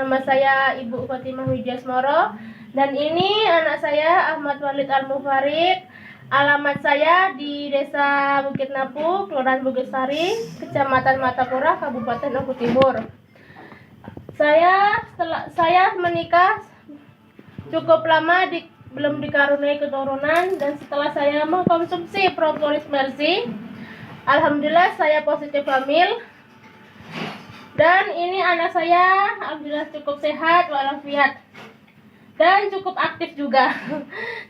Nama saya Ibu Fatimah Widiasmoro dan ini anak saya Ahmad Walid Al-Mufarid. Alamat saya di Desa Bukit Napu, Kelurahan Bukit Sari, Kecamatan Matapura, Kabupaten Oku Timur. Saya menikah cukup lama belum dikaruniai keturunan, dan setelah saya mengkonsumsi propolis Mercy, alhamdulillah saya positif hamil. Dan ini anak saya alhamdulillah cukup sehat walafiat dan cukup aktif juga.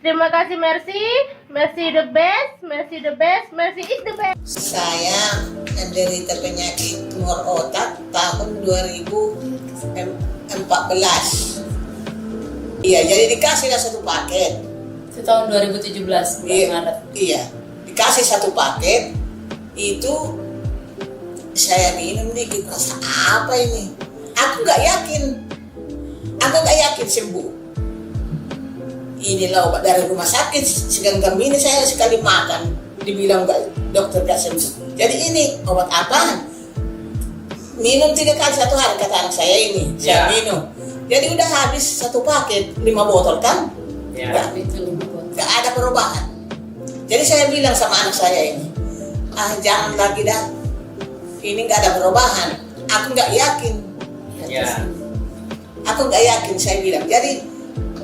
Terima kasih Mercy, Mercy the best, Mercy the best, Mercy is the best. Saya menderita penyakit tumor otak tahun 2014. Iya, jadi dikasihlah satu paket. Itu tahun 2017 bulan Maret. Iya, dikasih satu paket. Itu saya minum dikit, rasa apa ini? Aku nggak yakin sembuh. Inilah obat dari rumah sakit, sedangkan ini saya sekali makan, dibilang dokter gak sembuh. Jadi ini obat apa? Minum 3 kali satu hari, kata anak saya ini. Saya minum. Jadi udah habis satu paket, 5 botol kan? Gak ada perubahan. Jadi saya bilang sama anak saya ini, jangan lagi dah. Ini gak ada perubahan. Aku gak yakin. Aku gak yakin, saya bilang. Jadi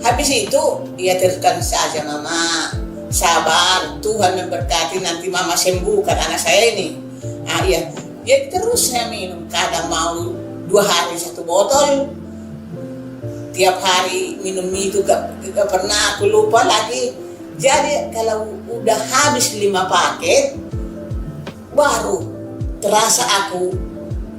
habis itu dia teruskan saja, Mama, sabar, Tuhan memberkati, nanti Mama sembuh, kata anak saya ini. Iya, jadi terus saya minum, kadang mau 2 hari 1 botol, tiap hari minum itu gak pernah aku lupa lagi. Jadi kalau udah habis 5 paket, baru terasa aku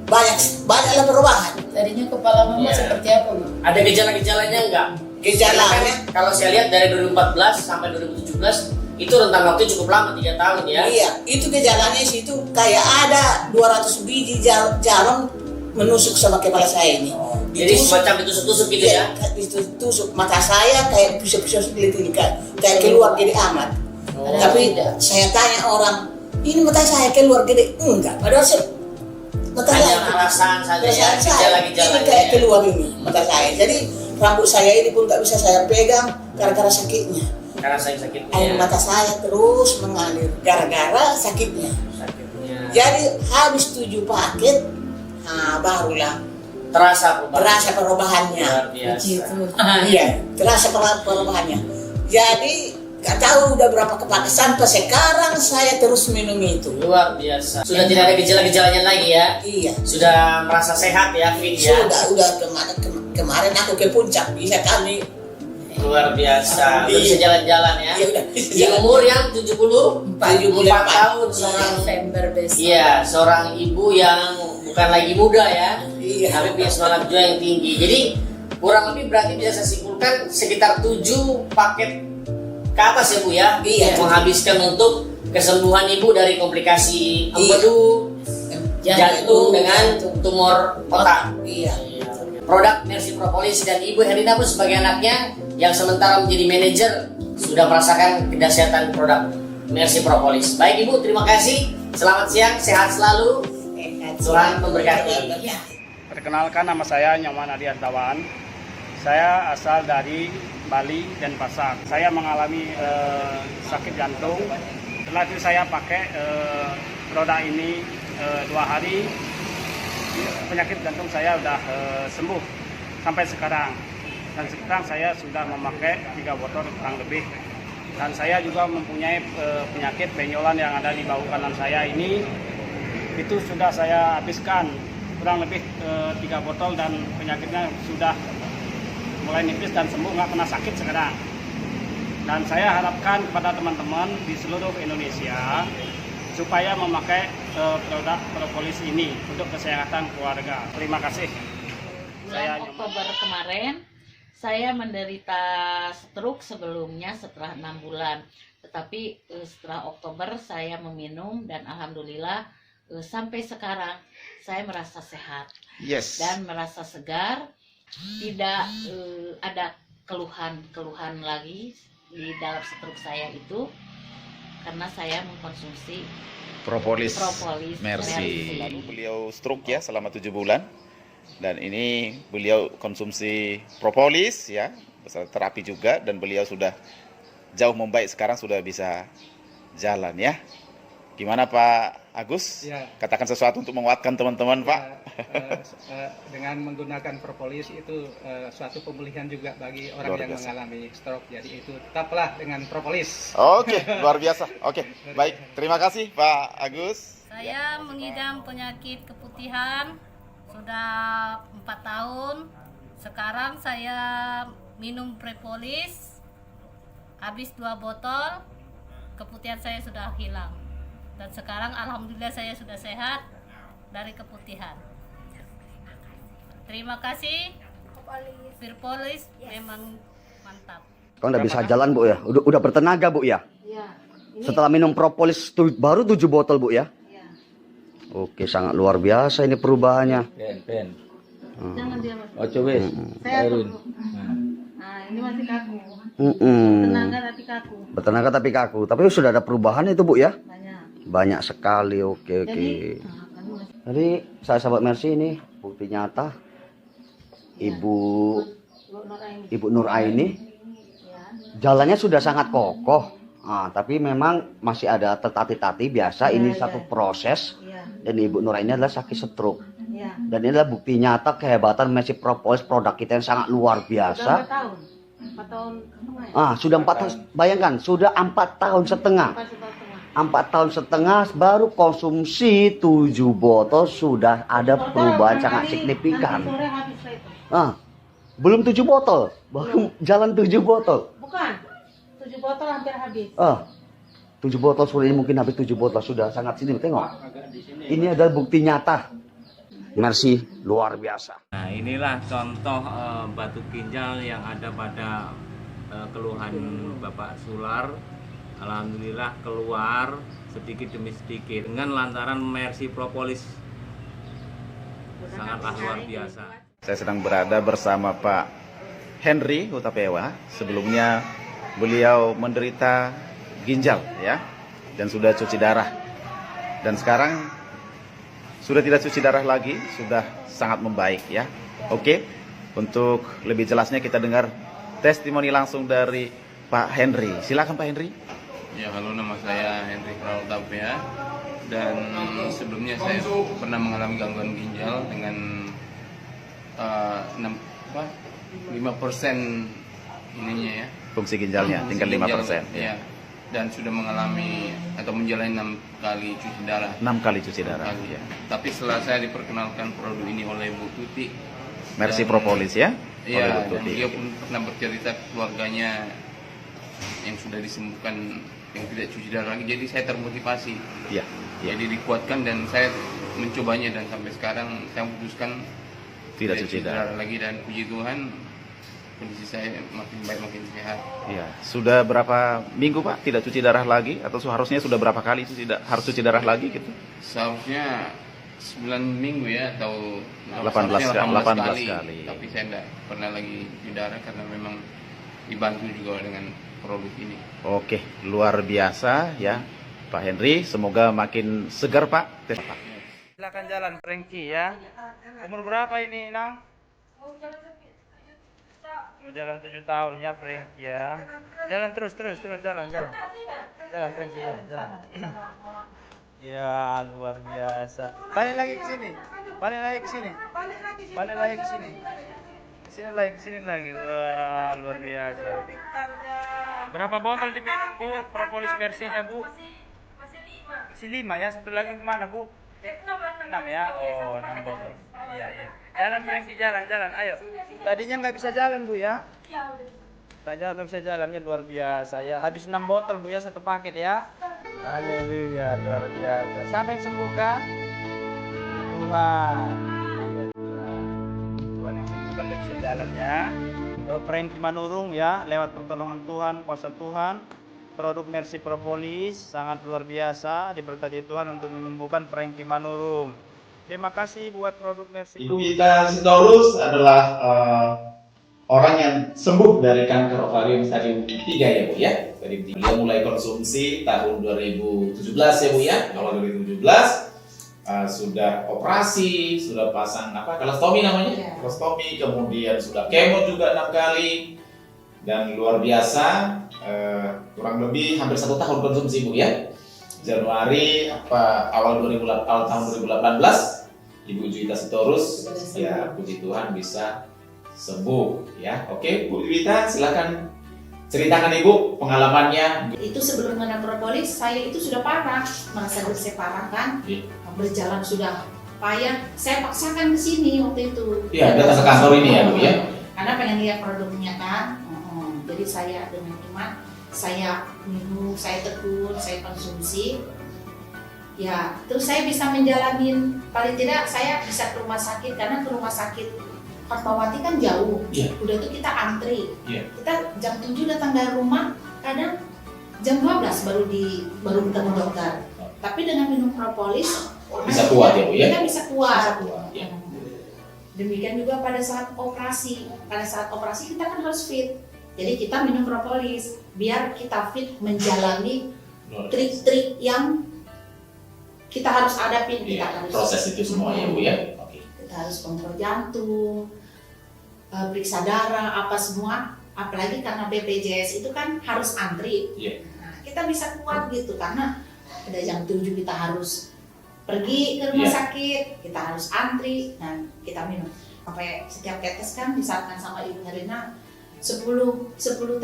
banyaklah perubahan. Tadinya kepala Mama seperti apa, Ma? Ada gejala-gejalanya enggak? Gejalanya kalau saya lihat dari 2014 sampai 2017 itu rentang waktu cukup lama, 3 tahun ya. Iya, itu gejalanya situ kayak ada 200 biji jarum menusuk sama kepala saya ini. Jadi semacam ditusuk-tusuk gitu ya? Ditusuk mata saya kayak pisau-pisau seperti ini, kayak keluar gede amat. Tapi saya tanya orang, ini mata saya keluar gede? Enggak, padahal mata hanya saya perasaan saja ya, ini gejala-gejalanya kayak keluar ini mata saya. Jadi rambut saya ini pun gak bisa saya pegang gara-gara sakitnya. Karena sakitnya. Air mata saya terus mengalir gara-gara sakitnya. Jadi habis 7 paket, barulah terasa perubahannya. Luar biasa. Iya, terasa perubahannya. Jadi gak tahu udah berapa kepake sampai sekarang saya terus minum itu. Luar biasa. Sudah tidak ada gejala-gejalanya lagi ya? Iya. Sudah merasa sehat ya, fit ya? Udah kemarin aku ke puncak, bisa kami. Luar biasa. Udah bisa jalan-jalan ya? Iya, udah. Di umur yang 74 tahun, seorang November besok. iya, seorang ibu yang bukan lagi muda ya, Iya. tapi punya semangat juang yang tinggi. Jadi kurang lebih berarti bisa saya simpulkan sekitar 7 paket ke atas ya Bu ya, Iya. menghabiskan untuk kesembuhan ibu dari komplikasi empedu, jantung dengan tumor otak. Iya. Produk Mercy Propolis, dan Ibu Herlina pun sebagai anaknya yang sementara menjadi manajer sudah merasakan kedahsyatan produk Mercy Propolis. Baik Ibu, terima kasih. Selamat siang, sehat selalu. Tuhan memberkati. Perkenalkan, nama saya Nyoman Adi Artawan. Saya asal dari Bali dan Pasar. Saya mengalami sakit jantung. Setelah itu saya pakai produk ini 2 hari. Penyakit jantung saya sudah sembuh sampai sekarang. Dan sekarang saya sudah memakai 3 botol kurang lebih. Dan saya juga mempunyai penyakit benjolan yang ada di bahu kanan saya ini. Itu sudah saya habiskan kurang lebih 3 botol, dan penyakitnya sudah mulai nipis dan sembuh, nggak pernah sakit sekarang. Dan saya harapkan kepada teman-teman di seluruh Indonesia supaya memakai produk propolis ini untuk kesehatan keluarga. Terima kasih. Bulan Oktober kemarin saya menderita stroke sebelumnya setelah 6 bulan. Tetapi setelah Oktober saya meminum dan alhamdulillah sampai sekarang saya merasa sehat dan merasa segar. Tidak ada keluhan lagi di dalam stroke saya itu, karena saya mengkonsumsi Propolis Mercy. Mercy. Beliau stroke ya selama 7 bulan. Dan ini beliau konsumsi propolis ya, beserta terapi juga, dan beliau sudah jauh membaik, sekarang sudah bisa jalan ya. Gimana Pak Agus? Ya. Katakan sesuatu untuk menguatkan teman-teman Pak. Dengan menggunakan propolis itu suatu pemulihan juga bagi orang Luar yang biasa. mengalami stroke. Jadi itu tetaplah dengan propolis. Oke, luar biasa. Oke, baik. Terima kasih Pak Agus. Saya mengidam penyakit keputihan sudah 4 tahun. Sekarang saya minum propolis, habis 2 botol, keputihan saya sudah hilang. Dan sekarang alhamdulillah saya sudah sehat dari keputihan. Terima kasih. Propolis memang mantap. Kau udah bisa jalan Bu ya? Udah bertenaga Bu ya? Iya. Setelah minum propolis baru 7 botol Bu ya? Oke, sangat luar biasa ini perubahannya. Jangan dia Mas. Oh coba Saya dulu. Nah, ini masih kaku. Tenaga tapi kaku. Bertenaga tapi kaku. Tapi sudah ada perubahan itu Bu ya? Banyak. Banyak sekali. Oke. Jadi sahabat Mercy ini bukti nyata Ibu Nur Aini jalannya sudah sangat kokoh. Tapi memang masih ada tertatih-tatih biasa. Ini satu proses. Dan Ibu Nur Aini adalah sakit stroke. Dan ini adalah bukti nyata kehebatan Mercy Propolis, produk kita yang sangat luar biasa. 4 tahun setengah ya? Sudah 4 tahun, bayangkan, sudah 4 tahun setengah. 4 tahun setengah baru konsumsi 7 botol sudah ada perubahan sangat signifikan. Sore habis itu. Belum 7 botol, baru jalan 7 botol. Bukan. 7 botol hampir habis. 7 botol sudah, ini mungkin habis 7 botol sudah sangat sini. Tengok, ini adalah bukti nyata. Mercy luar biasa. Nah, inilah contoh batu ginjal yang ada pada keluhan Bapak Sular. Alhamdulillah keluar sedikit demi sedikit dengan lantaran Mercy Propolis. Sangatlah luar biasa. Saya sedang berada bersama Pak Henry Hutapewa. Sebelumnya beliau menderita ginjal ya, dan sudah cuci darah. Dan sekarang sudah tidak cuci darah lagi, sudah sangat membaik ya. Oke, untuk lebih jelasnya kita dengar testimoni langsung dari Pak Henry. Silakan Pak Henry. Ya, halo, nama saya Henry Hutapewa. Dan sebelumnya saya pernah mengalami gangguan ginjal dengan 5% ininya ya. Fungsi ginjalnya tinggal 5%. Ya. Dan sudah mengalami atau menjalani 6 kali cuci darah. 6 kali cuci darah. Ya. Ya. Tapi setelah saya diperkenalkan produk ini oleh Bu Tuti, Mercy Propolis ya. Iya, dan dia pun pernah bercerita keluarganya yang sudah disembuhkan, yang tidak cuci darah lagi. Jadi saya termotivasi. Iya. Ya. Jadi dikuatkan dan saya mencobanya, dan sampai sekarang saya memutuskan Tidak cuci darah lagi, dan puji Tuhan kondisi saya makin baik, makin sehat. Iya. Sudah berapa minggu Pak tidak cuci darah lagi, atau seharusnya sudah berapa kali harus cuci darah lagi gitu? Seharusnya 9 minggu ya, atau 18 kali. Tapi saya tidak pernah lagi cuci darah karena memang dibantu juga dengan produk ini. Oke, luar biasa ya Pak Henry. Semoga makin segar Pak. Silakan jalan Frankie ya. Umur berapa ini Nang? Jalan 7 tahun ya Frankie ya. Jalan terus jalan. Jalan Frankie ya, jalan. Ya, luar biasa. Balik lagi ke sini. Sini lagi. Wah, luar biasa. Berapa botol diminum Bu? Propolis Mercy-nya Bu? Masih 5 ya. Satu lagi kemana Bu? 6 ya. Oh, 6 botol. Iya. Jalan Frankie, jalan. Ayo. Tadinya nggak bisa jalan Bu ya? Tadinya nggak bisa jalan, ya luar biasa ya. Habis 6 botol Bu ya, satu paket ya. Haleluya, luar biasa. Sampai sembuh kan? Tuhan yang bukan bisa jalan ya. Frankie Manurung ya, lewat pertolongan Tuhan, kuasa Tuhan. Produk Mercy Propolis sangat luar biasa, diberkati Tuhan untuk menyembuhkan Frankie Manurung. Terima kasih buat produk Mercy. Ibu Ita Sitorus adalah orang yang sembuh dari kanker ovarium stadium 3 ya Bu ya. Beliau mulai konsumsi tahun 2017 ya Bu ya, awal 2017. sudah operasi, sudah pasang kolostomi namanya, kolostomi, kemudian sudah kemo juga 6 kali, dan luar biasa, kurang lebih hampir 1 tahun konsumsi Bu ya. Januari awal tahun 2018 Ibu Juwita Sitorus ya, puji Tuhan bisa sembuh ya. Oke Bu Juwita, silakan ceritakan Ibu pengalamannya. Itu sebelum mengenal propolis, saya itu sudah parah, merasa berseparah kan, berjalan sudah payah. Saya paksakan ke sini waktu itu. Iya, datang ke kantor ini ya Bu ya. Karena pengen lihat produknya kan. Jadi saya dengan iman, saya minum, saya tekun, saya konsumsi. Ya, terus saya bisa menjalanin, paling tidak saya bisa ke rumah sakit, karena ke rumah sakit Fatmawati kan jauh, udah itu kita antri, kita jam 7 datang dari rumah, kadang jam 12 baru ketemu dokter. Tapi dengan minum propolis bisa kuat ya Bu ya? Kita bisa kuat. Demikian juga pada saat operasi, kita kan harus fit, jadi kita minum propolis biar kita fit menjalani trik-trik yang kita harus hadapin. Kita harus proses itu semua ya Bu ya? Kita harus kontrol jantung, periksa darah, apa semua. Apalagi karena BPJS itu kan harus antri. Nah, kita bisa kuat gitu karena ada jam 7 kita harus pergi ke rumah sakit, kita harus antri dan kita minum. Sampai setiap tetes kan disarankan sama Ibu Herlina 10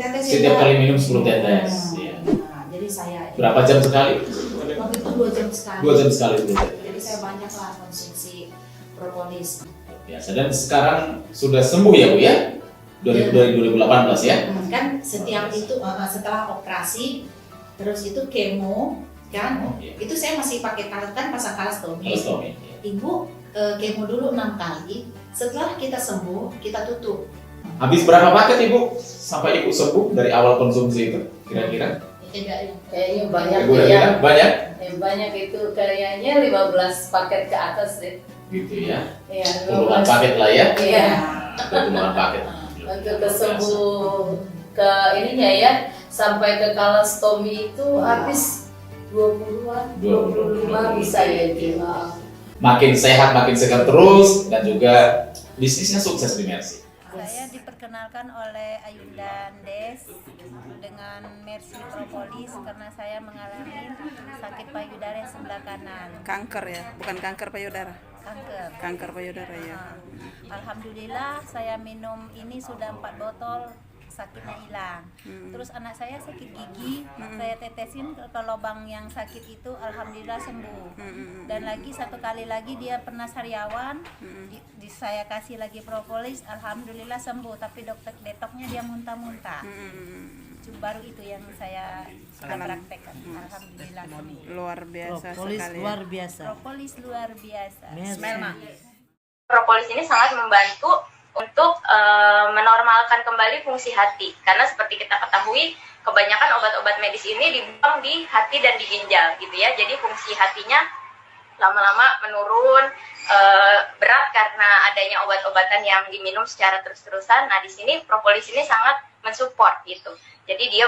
tetes. Setiap kali minum 10 tetes. Nah, jadi saya berapa jam sekali? Waktu itu 2 jam sekali. 2 jam sekali. Jadi saya banyaklah konsumsi propolis. Biasa. Dan sekarang sudah sembuh ya Bu ya? 2018 ya? Kan setiap itu setelah operasi, terus itu kemo kan, itu saya masih pakai pasang kolostomi. Ibu kemo dulu 6 kali, setelah kita sembuh kita tutup. Habis berapa paket Ibu sampai Ibu sembuh dari awal konsumsi itu kira-kira? Kayaknya banyak ya. Banyak? Banyak itu kayaknya 15 paket ke atas deh. Gitu ya? Iya, Puluhan paket lah ya? Iya. Puluhan paket. Untuk kesembuh ke ininya ya, sampai ke kolostomi itu habis 20-an, 25 bisa ya Cima. Makin sehat, makin segar terus, dan juga bisnisnya sukses di Mercy. Saya diperkenalkan oleh Ayunda Des dengan Mercy Propolis karena saya mengalami sakit payudara sebelah kanan. Kanker ya, bukan kanker payudara. Kanker payudara ya. Alhamdulillah saya minum ini sudah 4 botol, sakitnya hilang. Terus anak saya sakit gigi, saya tetesin ke lubang yang sakit itu, alhamdulillah sembuh. Dan lagi 1 kali lagi dia pernah sariawan, saya kasih lagi propolis, alhamdulillah sembuh. Tapi dokter detoknya dia muntah-muntah. Baru itu yang saya sudah praktekkan, alhamdulillah sembuh. Luar biasa propolis sekali. Luar biasa. Propolis luar biasa. Propolis ini sangat membantu untuk menormalkan kembali fungsi hati, karena seperti kita ketahui kebanyakan obat-obat medis ini dibuang di hati dan di ginjal gitu ya, jadi fungsi hatinya lama-lama menurun, berat karena adanya obat-obatan yang diminum secara terus-terusan. Nah di sini propolis ini sangat mensupport gitu, jadi dia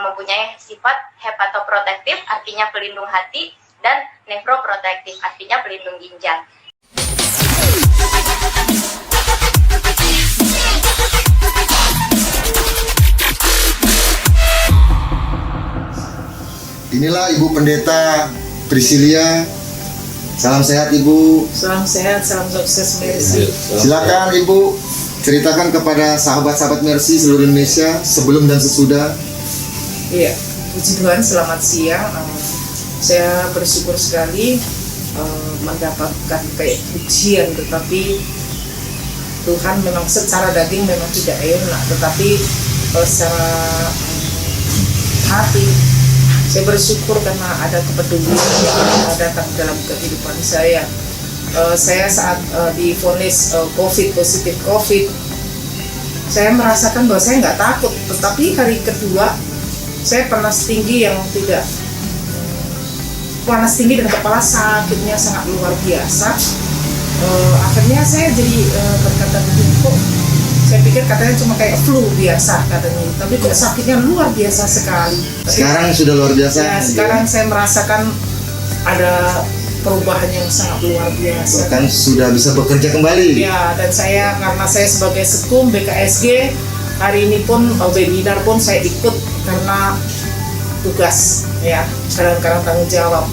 mempunyai sifat hepatoprotektif artinya pelindung hati, dan nefroprotektif artinya pelindung ginjal. Inilah Ibu Pendeta Priscilia. Salam sehat Ibu. Salam sehat, salam sukses Mercy. Silakan Ibu ceritakan kepada sahabat-sahabat Mercy seluruh Indonesia sebelum dan sesudah. Iya, puji Tuhan, selamat siang. Saya bersyukur sekali mendapatkan kayak pujian, tetapi Tuhan memang secara daging memang tidak enak, tetapi secara hati saya bersyukur karena ada kepedulian yang datang dalam kehidupan saya. Saya saat divonis positif COVID, saya merasakan bahwa saya nggak takut, tetapi hari kedua saya panas tinggi yang tidak panas tinggi dan kepala sakitnya sangat luar biasa. Akhirnya saya jadi berkata begini, kok saya pikir katanya cuma kayak flu biasa katanya, tapi kok sakitnya luar biasa sekali. Sekarang sudah luar biasa. Ya, sekarang saya merasakan ada perubahan yang sangat luar biasa. Bahkan sudah bisa bekerja kembali. Ya, dan karena saya sebagai sekum BKSG, hari ini pun webinar pun saya ikut karena tugas, ya, karena tanggung jawab.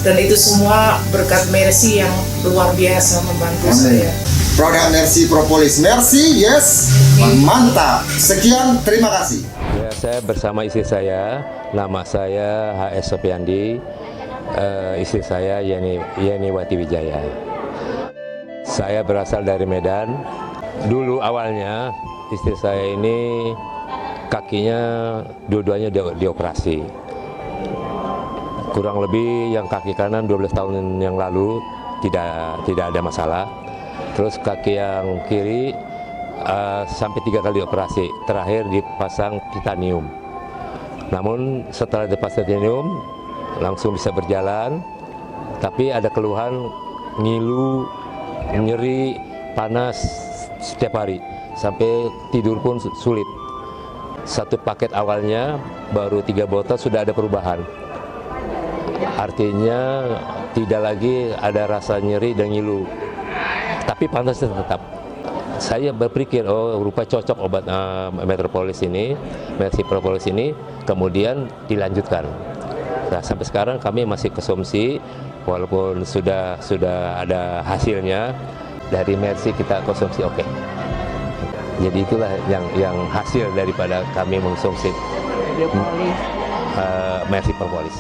Dan itu semua berkat Mercy yang luar biasa membantu saya. Produk Mercy Propolis. Mercy, yes, mantap. Sekian, terima kasih. Ya, saya bersama istri saya, nama saya HS Sopiandi, istri saya Yeni Wati Wijaya. Saya berasal dari Medan. Dulu awalnya istri saya ini kakinya dua-duanya dioperasi. Kurang lebih yang kaki kanan 12 tahun yang lalu tidak ada masalah. Terus kaki yang kiri sampai 3 kali operasi, terakhir dipasang titanium. Namun setelah dipasang titanium langsung bisa berjalan, tapi ada keluhan ngilu, nyeri, panas setiap hari, sampai tidur pun sulit. Satu paket awalnya baru 3 botol sudah ada perubahan. Artinya tidak lagi ada rasa nyeri dan ngilu, tapi panasnya tetap. Saya berpikir, oh rupa cocok obat Metropolis ini, Mercy Propolis ini, kemudian dilanjutkan. Nah, sampai sekarang kami masih konsumsi, walaupun sudah ada hasilnya dari Mercy kita konsumsi oke. Jadi itulah yang hasil daripada kami mengkonsumsi Mercy Propolis.